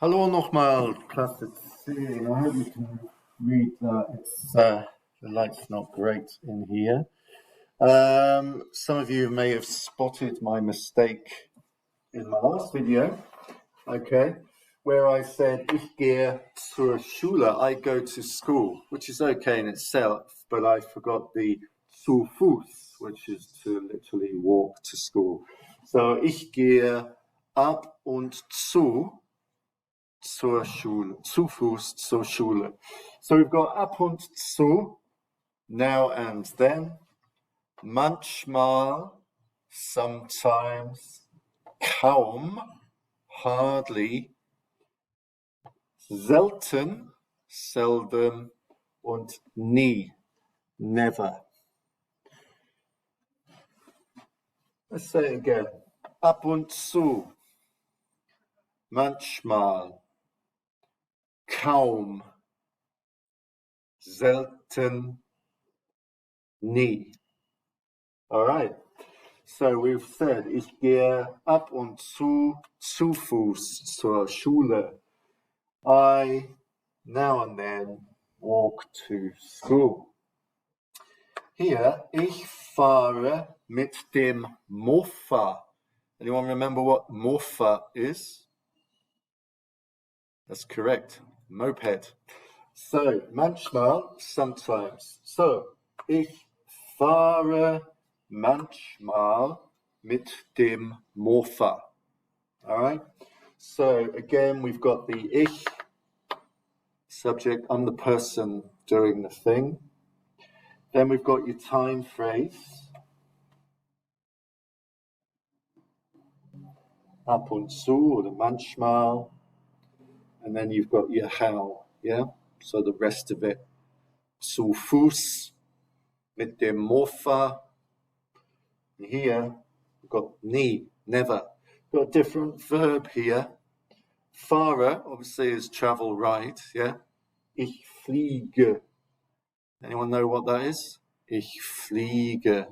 Hallo nochmal, Klasse 10. I hope you can read that. The light's not great in here. Some of you may have spotted my mistake in my last video, okay, where I said, ich gehe zur Schule, I go to school, which is okay in itself, but I forgot the zu Fuß, which is to literally walk to school. So, ich gehe ab und zur Schule, zu Fuß zur Schule. So we've got ab und zu, now and then, manchmal, sometimes, kaum, hardly, selten, seldom, und nie, never. Let's say it again. Ab und zu, manchmal, kaum, selten, nie. All right. So we've said, ich gehe ab und zu Fuß zur Schule. I, now and then, walk to school. Here, ich fahre mit dem Mofa. Anyone remember what Mofa is? That's correct, moped. So, manchmal, sometimes. So, ich fahre manchmal mit dem Mofa. All right? So, again, we've got the ich, subject, I'm the person doing the thing. Then we've got your time phrase. Ab und zu, or the manchmal. And then you've got your how, yeah? So the rest of it. Zu Fuß, mit dem Mofa. Here, we've got nie, never. Got a different verb here. Fahre, obviously, is travel, ride, yeah? Ich fliege. Anyone know what that is? Ich fliege.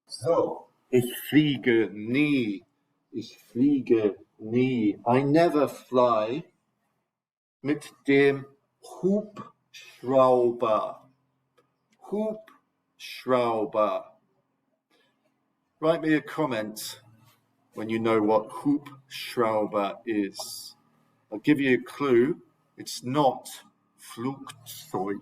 So, ich fliege nie. Ich fliege nie. I never fly mit dem Hubschrauber. Hubschrauber. Write me a comment when you know what Hubschrauber is. I'll give you a clue. It's not Flugzeug.